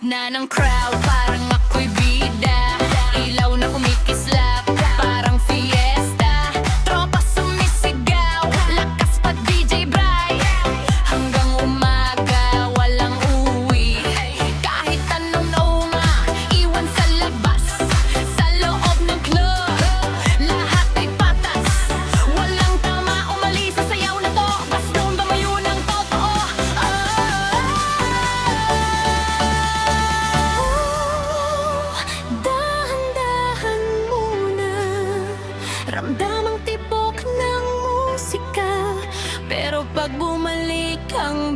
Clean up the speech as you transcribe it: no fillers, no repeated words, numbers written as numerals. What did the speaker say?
gitna ng crowd, parang ako'y bida. Ilaw na kumikislap, parang fiesta. Tropa sumisigaw, lakas pa DJ Bry. Hanggang umaga, walang uwi. Kahit anong nauma, iwan sa labas. Sa loob ng club, lahat ay patas. Walang tama o mali sa sayaw na to. Basta lumayo ng totoo. Dahan-dahan muna, ramdam ang tibok ng musika. Pero pag bumalik ang